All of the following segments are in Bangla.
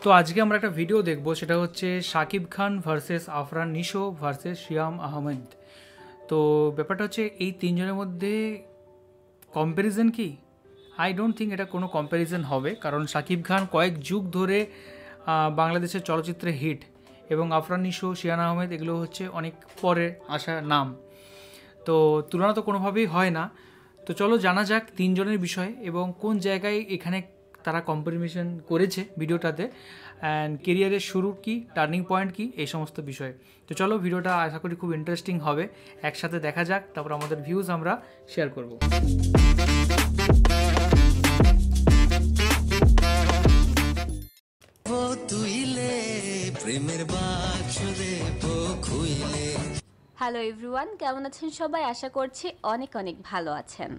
তো আজকে আমরা একটা ভিডিও দেখব, সেটা হচ্ছে শাকিব খান ভার্সেস আফরান নিশো ভার্সেস শিয়াম আহমেদ। তো ব্যাপারটা হচ্ছে এই তিনজনের মধ্যে কম্প্যারিজন কি? আই ডোন্ট থিঙ্ক এটা কোনো কম্প্যারিজন হবে, কারণ শাকিব খান কয়েক যুগ ধরে বাংলাদেশের চলচ্চিত্রে হিট, এবং আফরান নিশো, শিয়ান আহমেদ এগুলো হচ্ছে অনেক পরে আসা নাম। তো তুলনা তো কোনোভাবেই হয় না। তো চলো জানা যাক তিনজনের বিষয়ে এবং কোন জায়গায় এখানে তারা কম্পারিজন করেছে ভিডিওটাতে, অ্যান্ড কেরিয়ারের শুরু কি, টার্নিং পয়েন্ট কি, এই সমস্ত বিষয়ে। তো চলো ভিডিওটা আশা করি খুব ইন্টারেস্টিং হবে, একসাথে দেখা যাক, তারপর আমাদের ভিউজ আমরা শেয়ার করব। হ্যালো এভরিওয়ান, কেমন আছেন সবাই? আশা করছি অনেক অনেক ভালো আছেন।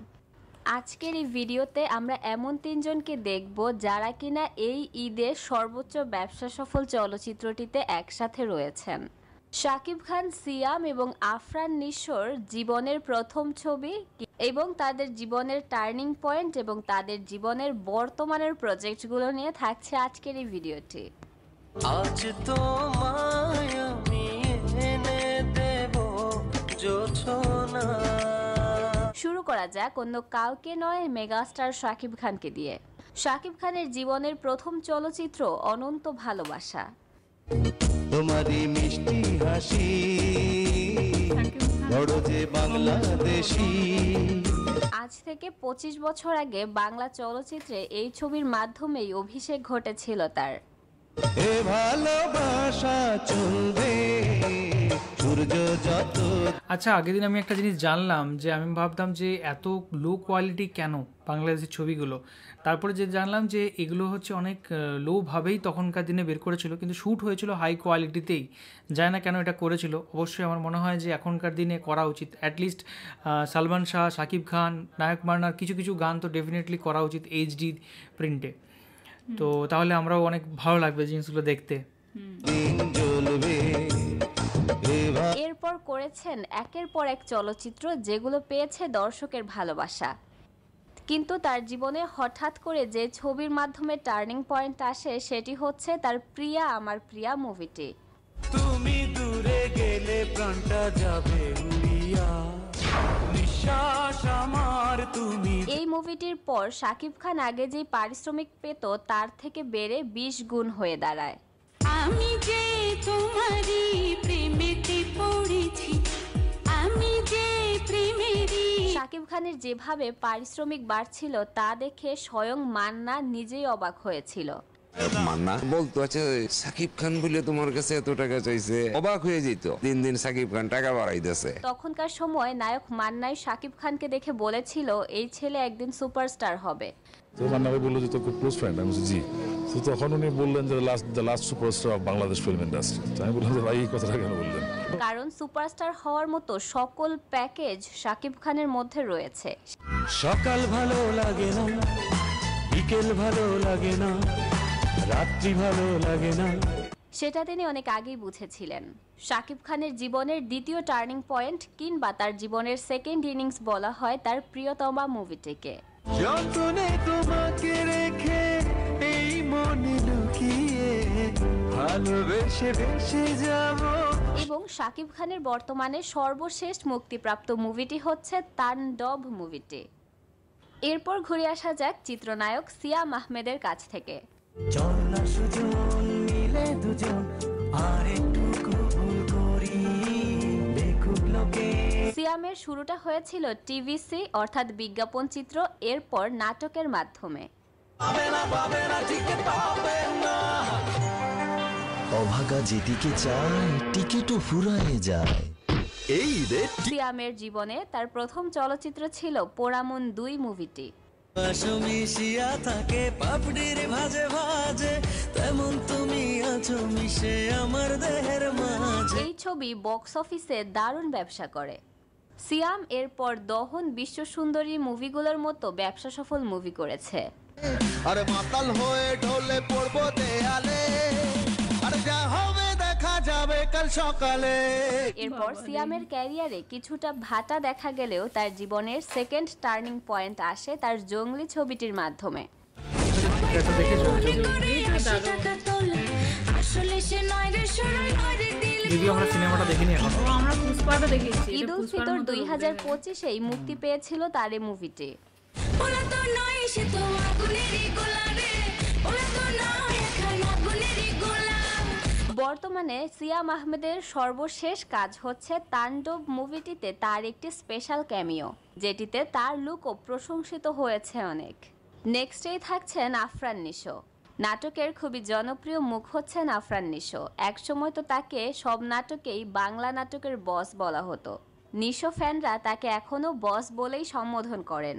আজকের এই ভিডিওতে আমরা এমন তিনজনকে দেখব যারা কিনা এই ঈদে সর্বোচ্চ ব্যবসা সফল চলচ্চিত্রটিতে একসাথে রয়েছেন। শাকিব খান, সিয়াম এবং আফরান নিশোর জীবনের প্রথম ছবি এবং তাদের জীবনের টার্নিং পয়েন্ট এবং তাদের জীবনের বর্তমানের প্রজেক্টগুলো নিয়ে থাকছে আজকের এই ভিডিওটি। আজ তো শুরু করা যাক অন্য কাউকে নয়, মেগাস্টার শাকিব খানকে দিয়ে। শাকিব খানের জীবনের প্রথম চলচ্চিত্র অনন্ত ভালোবাসা। তোমারই মিষ্টি হাসি বড় যে বাংলাদেশী। আজ থেকে 25 বছর আগে বাংলা চলচ্চিত্রে এই ছবির মাধ্যমেই অভিষেক ঘটেছিল তার। এ ভালোবাসা চলবে সূর্য যত। আচ্ছা, আগের দিন আমি একটা জিনিস জানলাম, যে আমি ভাবতাম যে এত লো কোয়ালিটি কেন বাংলাদেশের ছবিগুলো, তারপরে যে জানলাম যে এগুলো হচ্ছে অনেক লোভাবেই তখনকার দিনে বের করেছিল, কিন্তু শ্যুট হয়েছিল হাই কোয়ালিটিতেই। জানি না কেন এটা করেছিল। অবশ্যই আমার মনে হয় যে এখনকার দিনে করা উচিত, অ্যাটলিস্ট সালমান শাহ, শাকিব খান, নায়ক মান্নার কিছু কিছু গান তো ডেফিনেটলি করা উচিত এইচডি প্রিন্টে। তো তাহলে আমরাও অনেক ভালো লাগবে জিনিসগুলো দেখতে। এরপর করেছেন একের পর এক চলচ্চিত্র যেগুলো পেয়েছে দর্শকের ভালোবাসা, কিন্তু তার জীবনে হঠাৎ করে যে ছবির মাধ্যমে টার্নিং পয়েন্ট আসে সেটি হচ্ছে তার প্রিয়া আমার প্রিয়া মুভিটি। তুমি দূরে গেলে প্রাণটা যাবে উড়িয়া, নিঃশ্বাস আমার তুমি। এই মুভিটির পর শাকিব খান আগে যে পারিশ্রমিক পেত তার থেকে বেড়ে 20 গুণ হয়ে দাঁড়ায়। আমি যে তোমারই প্রেমেতে পড়েছি, আমি যে প্রেমেরই। শাকিব খানের যেভাবে পারিশ্রমিক বাড়ছিল তা দেখে স্বয়ং মান্না নিজেই অবাক হয়েছিল। মান্না বলতো, আচ্ছা সাকিব খান বলে তোমার কাছে এত টাকা চাইছে, অবাক হয়ে যেত। দিন দিন সাকিব খান টাকা বাড়াইতেছে। তখনকার সময় নায়ক মান্নাই শাকিব খানকে দেখে বলেছিল এই ছেলে একদিন সুপারস্টার হবে। তো মান্না ভাই বললো যে তোর খুব ক্লোজ ফ্রেন্ড। আমি বলছি জি। তো তখন উনি বললেন যে the last superstar of Bangladesh film industry. আমি বললাম যে ভাই এই কথাটা কেন বললেন? কারণ সুপারস্টার হওয়ার মতো সকল প্যাকেজ শাকিব খানের মধ্যে রয়েছে। সকাল ভালো লাগে না, বিকেল ভালো লাগে না, রাত্রি ভালো লাগে না, সেটা তিনি অনেক আগেই বুঝেছিলেন। শাকিব খানের জীবনের দ্বিতীয় টার্নিং পয়েন্ট কিংবা তার জীবনের সেকেন্ড ইনিংস বলা হয় তার প্রিয়তমা মুভিটিকে। যতনে তোমাকে রেখে এই মনে লুকিয়ে ভালোবেসে বেসে যাব। এবং শাকিব খানের বর্তমানে সর্বশেষ মুক্তিপ্রাপ্ত মুভিটি হচ্ছে তাণ্ডব মুভিটি। এরপর ঘুরে আসা যাক চিত্রনায়ক সিয়াম আহমেদের কাছ থেকে। সিয়ামের শুরুটা হয়েছিল টিভিসি অর্থাৎ বিজ্ঞাপন চিত্র, এরপর নাটকের মাধ্যমে। অভাগা যেদিকে চায় টিকিটও ফুরায়ে যায়। এই রে সিয়ামের জীবনে তার প্রথম চলচ্চিত্র ছিল পোড়ামন 2 মুভিটি। থাকে পাপড়ির ভাজে ভাজে তেমন তুমি আছো মিশে আমার দেহের মাঝে। এই ছবি বক্স অফিসে দারুণ ব্যবসা করে। সিয়াম এরপর দহন, বিশ্ব সুন্দরী মুভিগুলোর মতো ব্যবসা সফল মুভি করেছে। আরে মাতাল হয়ে ঢলে পড়বো দেয়ালে, আর যা হবে দেখা যাবে কাল সকালে। এরপর সিয়ামের ক্যারিয়ারে কিছুটা ভাটা দেখা গেলেও তার জীবনের সেকেন্ড টার্নিং পয়েন্ট আসে তার জঙ্গলি ছবিটির মাধ্যমে। যদিও আমরা সিনেমাটা দেখিনি এখন। আমরা পুষ্পাটা দেখেছি। ঈদ উল ফিতর 2025-এই মুক্তি পেয়েছিল তার এই মুভিটি। বর্তমানে সিয়াম আহমেদের সর্বশেষ কাজ হচ্ছে তাণ্ডব মুভিটিতে তার একটি স্পেশাল ক্যামিও, যেটিতে তার লুকও প্রশংসিত হয়েছে অনেক। নেক্সটেই থাকছেন আফরান নিশো। নাটকের খুবই জনপ্রিয় মুখ হচ্ছেন আফরান নিশো। একসময় তো তাকে সব নাটকেই বাংলা নাটকের বস বলা হতো। নিশো ফ্যানরা তাকে এখনো বস বলেই সম্বোধন করেন।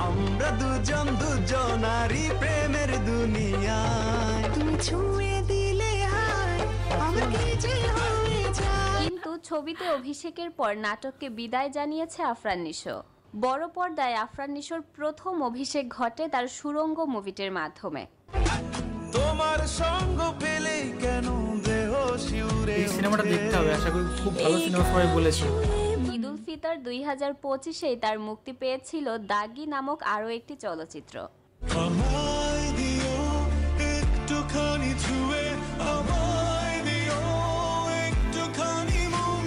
আমরা দুজন দুজনারই প্রেমের দুনিয়ায় তুমি ছুঁয়ে দিলে হায় আমার কি যে হয়ে যায়। কিন্তু ছবিতে অভিষেকের পর নাটককে বিদায় জানিয়েছে আফরান নিশো। বড় পর্দায় আফরান নিশোর প্রথম অভিষেক ঘটে তার সুরঙ্গ মুভিটির মাধ্যমে। তোমার সঙ্গ পেলে কেন দেহ শিউরে এই সিনেমাটা দেখতে হবে, আশা করি খুব ভালো সিনেমা সবাই বলেছে। ঈদ উল ফিতর 2025-এই তার মুক্তি পেয়েছিল দাগি নামক আরও একটি চলচ্চিত্র। আমায় দিও একটুখানি ছুঁয়ে আমায় দিও একটুখানি মন।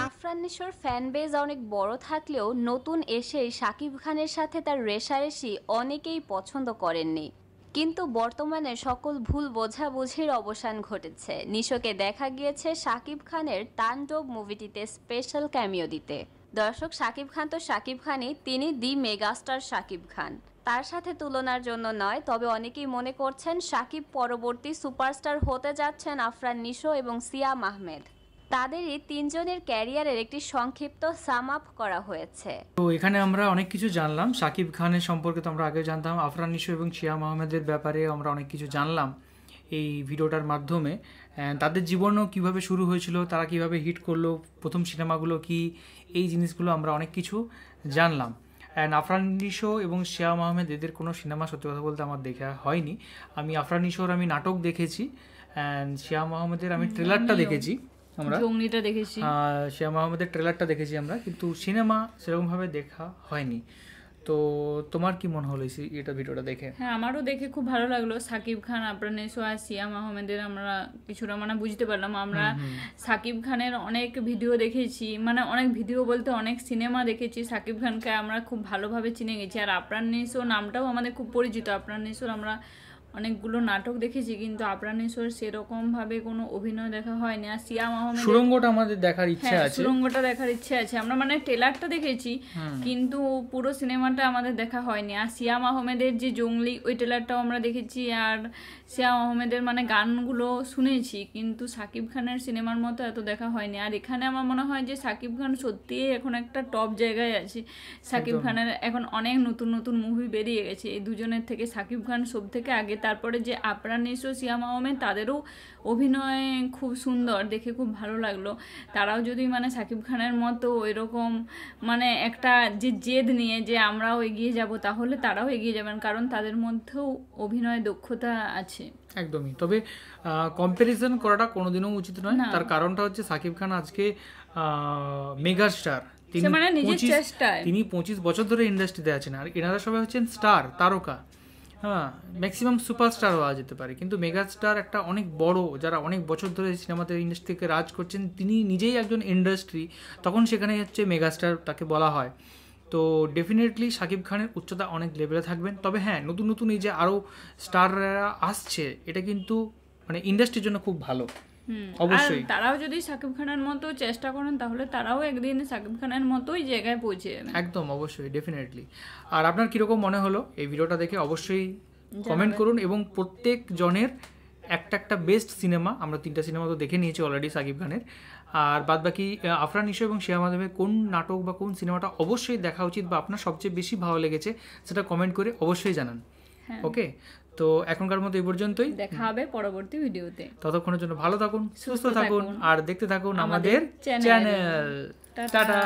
আফরান নিশোর ফ্যান বেজ অনেক বড় থাকলেও নতুন এসেই শাকিব খানের সাথে তার রেষারেষি অনেকেই পছন্দ করেননি। কিন্তু বর্তমানে সকল ভুল বোঝাবুঝির অবসান ঘটেছে। নিশোকে দেখা গিয়েছে শাকিব খানের তাণ্ডব মুভিটিতে স্পেশাল ক্যামিও দিতে। দর্শক, শাকিব খান তো শাকিব খানই, তিনি দি মেগাস্টার শাকিব খান। তার সাথে তুলনার জন্য নয়, তবে অনেকেই মনে করছেন শাকিব পরবর্তী সুপারস্টার হতে যাচ্ছেন আফরান নিশো এবং সিয়াম আহমেদ। তাদেরই তিনজনের ক্যারিয়ারের একটি সংক্ষিপ্ত সাম আপ করা হয়েছে। তো এখানে আমরা অনেক কিছু জানলাম শাকিব খানের সম্পর্কে, তো আমরা আগে জানতাম। আফরান নিশো এবং সিয়াম আহমেদের ব্যাপারে আমরা অনেক কিছু জানলাম এই ভিডিওটার মাধ্যমে। তাদের জীবনও কিভাবে শুরু হয়েছিল, তারা কিভাবে হিট করলো, প্রথম সিনেমাগুলো কি, এই জিনিসগুলো আমরা অনেক কিছু জানলাম। অ্যান্ড আফরান নিশো এবং সিয়াম আহমেদ এদের কোনো সিনেমা সত্যি কথা বলতে আমার দেখা হয়নি। আমি আফরান নিশোর নাটক দেখেছি, অ্যান্ড সিয়াম আহমেদের আমি ট্রেলারটা দেখেছি, আমরা জঙ্গলিটা দেখেছি, সিয়াম আহমেদের ট্রেলারটা দেখেছি আমরা, কিন্তু সিনেমা সেরকমভাবে দেখা হয়নি। তো তোমার কি মনে হলো এটা ভিডিওটা দেখে? হ্যাঁ, আমারও দেখে খুব ভালো লাগলো। সাকিব খান, আফরান নিশো আর সিয়াম আহমেদের আমরা কিছুটা বুঝতে পারলাম। আমরা সাকিব খানের অনেক ভিডিও দেখেছি, অনেক ভিডিও বলতে অনেক সিনেমা দেখেছি। সাকিব খানকে আমরা খুব ভালোভাবে চিনে গেছি। আর আফরান নিশো নামটাও আমাদের খুব পরিচিত। আফরান নিশোর আমরা অনেকগুলো নাটক দেখেছি, কিন্তু আফরান নিশোর সেরকম ভাবে কোনো অভিনয় দেখা হয়নি। আর সিয়াম আহমেদ সুরঙ্গটা আমাদের দেখার ইচ্ছা আছে, সুরঙ্গটা দেখার ইচ্ছে আছে। আমরা ট্রেলারটা দেখেছি, কিন্তু পুরো সিনেমাটা আমাদের দেখা হয়নি। আর সিয়াম আহমেদের যে জঙ্গলি, ওই ট্রেলারটাও আমরা দেখেছি। আর সিয়াম আহমেদের গানগুলো শুনেছি, কিন্তু সাকিব খানের সিনেমার মতো এত দেখা হয়নি। আর এখানে আমার মনে হয় যে সাকিব খান সত্যিই এখন একটা টপ জায়গায় আছে। সাকিব খানের এখন অনেক নতুন নতুন মুভি বেরিয়ে গেছে। এই দুজনের থেকে সাকিব খান সব থেকে আগে। তারপরে যে আফরান নিশো, সিয়াম আহমেদ, তাদেরও অভিনয় খুব সুন্দর, দেখে খুব ভালো লাগলো। তারাও যদি সাকিব খানের মতো এরকম একটা যে জেদ নিয়ে যে আমরাও এগিয়ে যাব, তাহলে তারাও এগিয়ে যাবেন, কারণ তাদের মধ্যেও অভিনয় দক্ষতা আছে। একদমই। তবে কম্প্যারিজন করাটা কোনোদিনও উচিত নয়। তার কারণটা হচ্ছে সাকিব খান আজকে মেগা স্টার, তিনি 25 বছর ধরে ইন্ডাস্ট্রিতে আছেন। আর এনারা সবাই হচ্ছেন স্টার, তারকা। হ্যাঁ, ম্যাক্সিমাম সুপারস্টার হওয়া যেতে পারে, কিন্তু মেগা স্টার একটা অনেক বড়, যারা অনেক বছর ধরে সিনেমাতে ইন্ডাস্ট্রিকে রাজ করছেন, তিনি নিজেই একজন ইন্ডাস্ট্রি, তখন সেখানে হচ্ছে মেগা স্টার তাকে বলা হয়। তো ডেফিনেটলি শাকিব খানের উচ্চতা অনেক লেভেলে থাকবেন। তবে হ্যাঁ, নতুন নতুন এই যে আরও স্টাররা আসছে, এটা কিন্তু ইন্ডাস্ট্রির জন্য খুব ভালো। অবশ্যই তারাও যদি শাকিব খানের মতো চেষ্টা করেন, তাহলে তারাও একদিন শাকিব খানের মতোই জায়গায় পৌঁছে যাবে। একদম, অবশ্যই, ডেফিনেটলি। আর আপনার কিরকম মনে হলো এই ভিডিওটা দেখে অবশ্যই কমেন্ট করুন। এবং প্রত্যেক জনের একটা বেস্ট সিনেমা, আমরা 3টা সিনেমা তো দেখে নিয়েছি অলরেডি শাকিব খানের, আর বাদবাকি আফরান নিশো এবং সিয়াম আহমেদের কোন নাটক বা কোন সিনেমাটা অবশ্যই দেখা উচিত বা আপনার সবচেয়ে বেশি ভালো লেগেছে, সেটা কমেন্ট করে অবশ্যই জানান। ওকে, তো এখনকার মতো এই পর্যন্তই, দেখা হবে পরবর্তী ভিডিওতে। ততক্ষণের জন্য ভালো থাকুন, সুস্থ থাকুন, আর দেখতে থাকুন আমাদের চ্যানেল। টাটা।